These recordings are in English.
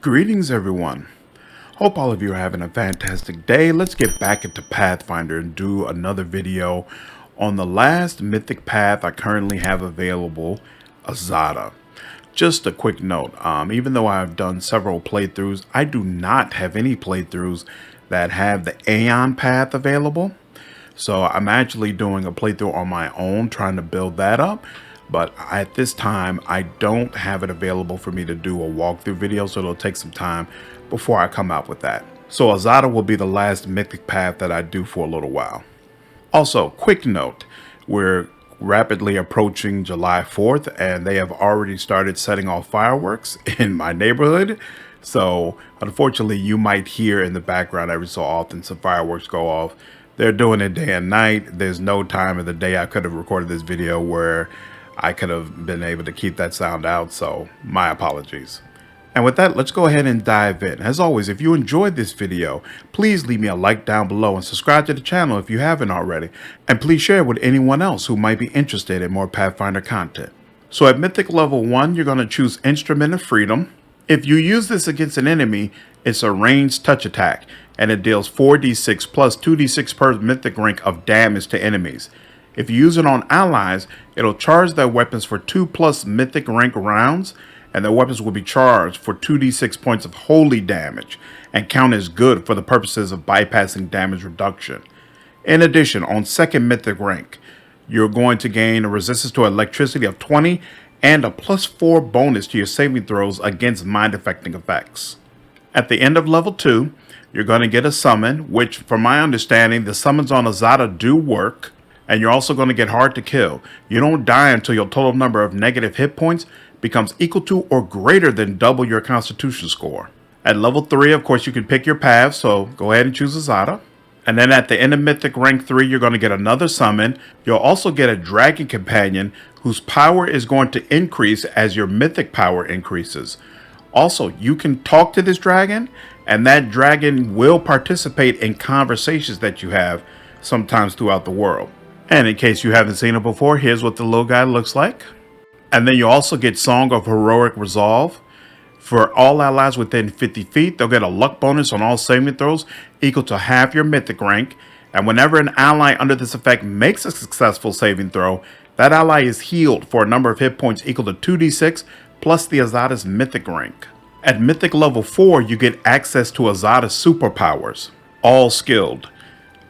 Greetings everyone. Hope all of you are having a fantastic day. Let's get back into Pathfinder and do another video on the last mythic path I currently have available, Azata. Just a quick note, even though I've done several playthroughs, I do not have any playthroughs that have the Aeon path available. So I'm actually doing a playthrough on my own, trying to build that up. But at this time, I don't have it available for me to do a walkthrough video, so it'll take some time before I come out with that. So Azata will be the last mythic path that I do for a little while. Also, quick note, we're rapidly approaching July 4th, and they have already started setting off fireworks in my neighborhood. So unfortunately, you might hear in the background every so often some fireworks go off. They're doing it day and night. There's no time of the day I could have recorded this video where I could have been able to keep that sound out, so my apologies. And with that, let's go ahead and dive in. As always, if you enjoyed this video, please leave me a like down below and subscribe to the channel if you haven't already. And please share it with anyone else who might be interested in more Pathfinder content. So at Mythic Level 1, you're going to choose Instrument of Freedom. If you use this against an enemy, it's a ranged touch attack, and it deals 4d6 plus 2d6 per mythic rank of damage to enemies. If you use it on allies, it'll charge their weapons for 2+ mythic rank rounds, and their weapons will be charged for 2d6 points of holy damage and count as good for the purposes of bypassing damage reduction. In addition, on second mythic rank, you're going to gain a resistance to electricity of 20 and a +4 bonus to your saving throws against mind-affecting effects. At the end of level 2, you're going to get a summon, which from my understanding, the summons on Azata do work. And you're also going to get hard to kill. You don't die until your total number of negative hit points becomes equal to or greater than double your constitution score. At level 3, of course, you can pick your path, so go ahead and choose Azata. And then at the end of Mythic Rank 3, you're going to get another summon. You'll also get a dragon companion whose power is going to increase as your mythic power increases. Also, you can talk to this dragon, and that dragon will participate in conversations that you have sometimes throughout the world. And in case you haven't seen it before, here's what the little guy looks like. And then you also get Song of Heroic Resolve. For all allies within 50 feet, they'll get a luck bonus on all saving throws equal to half your mythic rank. And whenever an ally under this effect makes a successful saving throw, that ally is healed for a number of hit points equal to 2d6 plus the Azata's mythic rank. At Mythic Level 4, you get access to Azata's superpowers, all skilled.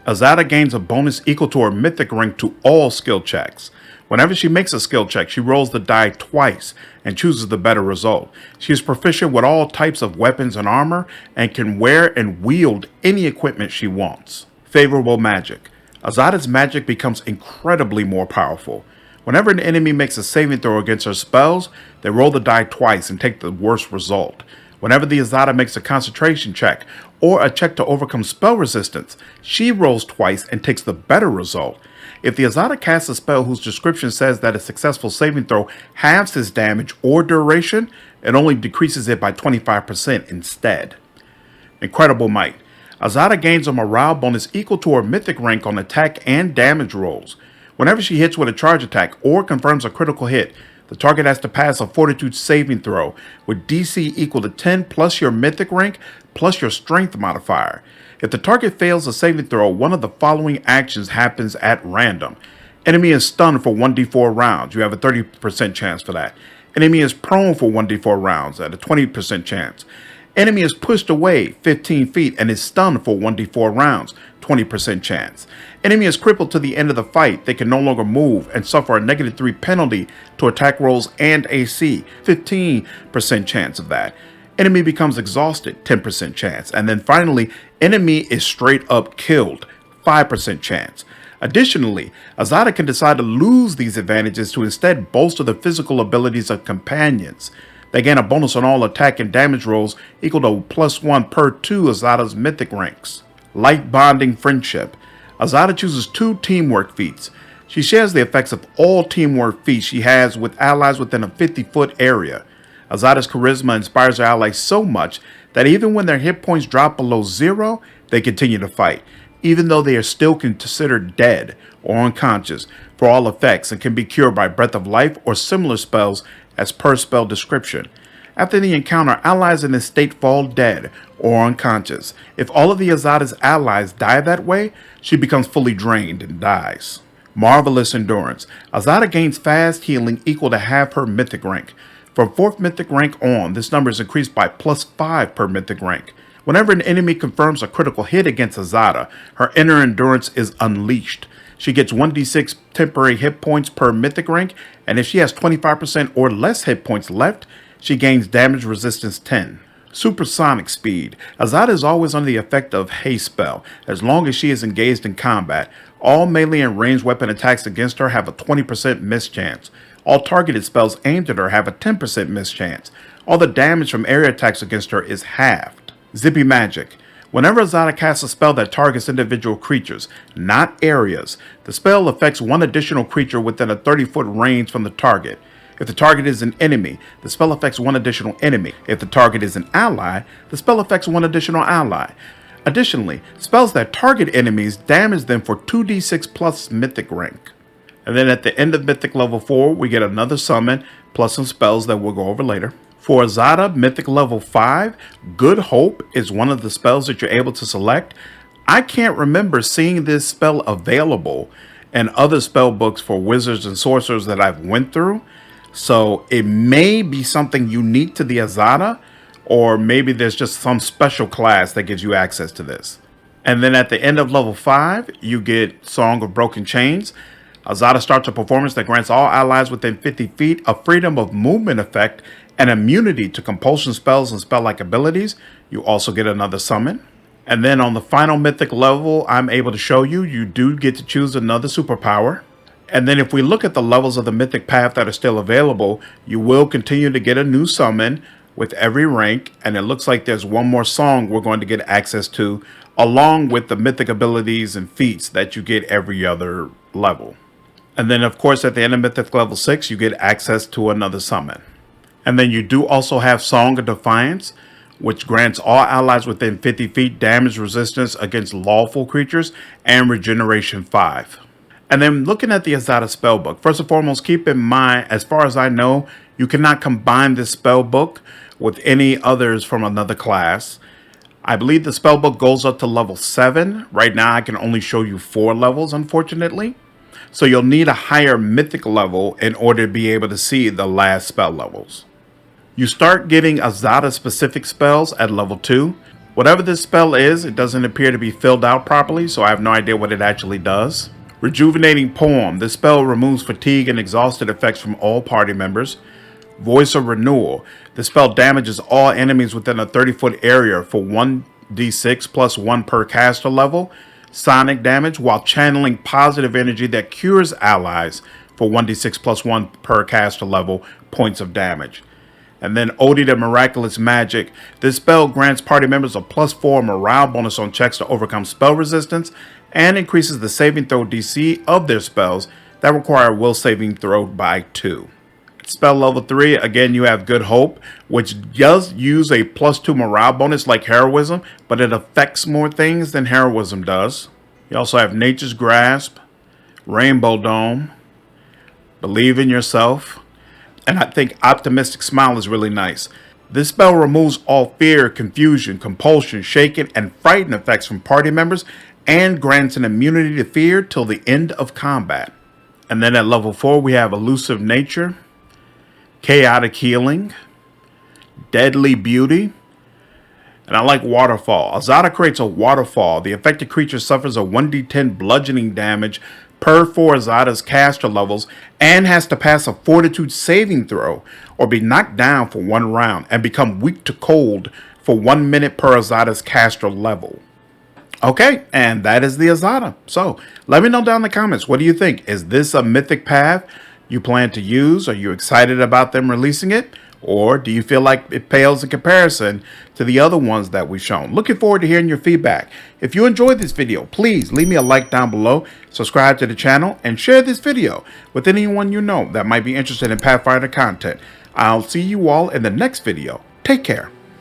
Azata gains a bonus equal to her mythic rank to all skill checks. Whenever she makes a skill check, she rolls the die twice and chooses the better result. She is proficient with all types of weapons and armor and can wear and wield any equipment she wants. Favorable magic. Azata's magic becomes incredibly more powerful. Whenever an enemy makes a saving throw against her spells, they roll the die twice and take the worst result. Whenever the Azata makes a concentration check or a check to overcome spell resistance, she rolls twice and takes the better result. If the Azata casts a spell whose description says that a successful saving throw halves its damage or duration, it only decreases it by 25% instead. Incredible Might. Azata gains a morale bonus equal to her mythic rank on attack and damage rolls. Whenever she hits with a charge attack or confirms a critical hit, the target has to pass a fortitude saving throw with DC equal to 10 plus your mythic rank plus your strength modifier. If the target fails a saving throw, one of the following actions happens at random. Enemy is stunned for 1d4 rounds. You have a 30% chance for that. Enemy is prone for 1d4 rounds at a 20% chance. Enemy is pushed away 15 feet and is stunned for 1d4 rounds, 20% chance. Enemy is crippled to the end of the fight. They can no longer move and suffer a -3 penalty to attack rolls and AC, 15% chance of that. Enemy becomes exhausted, 10% chance. And then finally, enemy is straight up killed, 5% chance. Additionally, Azata can decide to lose these advantages to instead bolster the physical abilities of companions. They gain a bonus on all attack and damage rolls equal to +1 per 2 Azata's mythic ranks. Light Bonding Friendship. Azata chooses 2 teamwork feats. She shares the effects of all teamwork feats she has with allies within a 50-foot area. Azata's charisma inspires her allies so much that even when their hit points drop below 0, they continue to fight, even though they are still considered dead or unconscious for all effects and can be cured by Breath of Life or similar spells as per spell description. After the encounter, allies in this state fall dead or unconscious. If all of the Azata's allies die that way, she becomes fully drained and dies. Marvelous Endurance. Azata gains fast healing equal to half her mythic rank. From 4th mythic rank on, this number is increased by +5 per mythic rank. Whenever an enemy confirms a critical hit against Azata, her inner endurance is unleashed. She gets 1d6 temporary hit points per mythic rank, and if she has 25% or less hit points left, she gains damage resistance 10. Supersonic Speed. Azata is always under the effect of Haste Spell, as long as she is engaged in combat. All melee and ranged weapon attacks against her have a 20% miss chance. All targeted spells aimed at her have a 10% miss chance. All the damage from area attacks against her is halved. Zippy Magic. Whenever Azata casts a spell that targets individual creatures, not areas, the spell affects one additional creature within a 30-foot range from the target. If the target is an enemy, the spell affects one additional enemy. If the target is an ally, the spell affects one additional ally. Additionally, spells that target enemies damage them for 2d6 plus mythic rank. And then at the end of Mythic Level 4, we get another summon, plus some spells that we'll go over later. For Azata, Mythic Level 5, Good Hope is one of the spells that you're able to select. I can't remember seeing this spell available in other spell books for wizards and sorcerers that I've went through. So it may be something unique to the Azata, or maybe there's just some special class that gives you access to this. And then at the end of Level 5, you get Song of Broken Chains. Azata starts a performance that grants all allies within 50 feet a freedom of movement effect and immunity to compulsion spells and spell-like abilities. You also get another summon. And then on the final mythic level, I'm able to show you, you do get to choose another superpower. And then if we look at the levels of the mythic path that are still available, you will continue to get a new summon with every rank. And it looks like there's one more song we're going to get access to, along with the mythic abilities and feats that you get every other level. And then, of course, at the end of Mythic Level 6, you get access to another summon. And then you do also have Song of Defiance, which grants all allies within 50 feet damage resistance against lawful creatures and regeneration 5. And then looking at the Azata spellbook, first and foremost, keep in mind, as far as I know, you cannot combine this spellbook with any others from another class. I believe the spellbook goes up to level 7. Right now, I can only show you 4 levels, unfortunately. So you'll need a higher mythic level in order to be able to see the last spell levels. You start getting Azata specific spells at level 2. Whatever this spell is, it doesn't appear to be filled out properly, so I have no idea what it actually does. Rejuvenating Poem. This spell removes fatigue and exhausted effects from all party members. Voice of Renewal. The spell damages all enemies within a 30-foot area for 1d6 plus 1 per caster level. Sonic damage while channeling positive energy that cures allies for 1d6 plus 1 per caster level points of damage. And then Ode to Miraculous Magic. This spell grants party members a +4 morale bonus on checks to overcome spell resistance and increases the saving throw DC of their spells that require a will saving throw by 2. Spell level 3, again you have Good Hope, which does use a +2 morale bonus like Heroism, but it affects more things than Heroism does. You also have Nature's Grasp, Rainbow Dome, Believe in Yourself, and I think Optimistic Smile is really nice. This spell removes all fear, confusion, compulsion, shaken, and frightened effects from party members and grants an immunity to fear till the end of combat. And then at level 4 we have Elusive Nature, Chaotic Healing, Deadly Beauty, and I like Waterfall. Azata creates a waterfall. The affected creature suffers a 1d10 bludgeoning damage per 4 Azata's caster levels and has to pass a Fortitude saving throw or be knocked down for 1 round and become weak to cold for 1 minute per Azata's caster level. Okay, and that is the Azata. So let me know down in the comments, what do you think? Is this a mythic path you plan to use? Are you excited about them releasing it? Or do you feel like it pales in comparison to the other ones that we've shown? Looking forward to hearing your feedback. If you enjoyed this video, please leave me a like down below, subscribe to the channel, and share this video with anyone you know that might be interested in Pathfinder content. I'll see you all in the next video. Take care.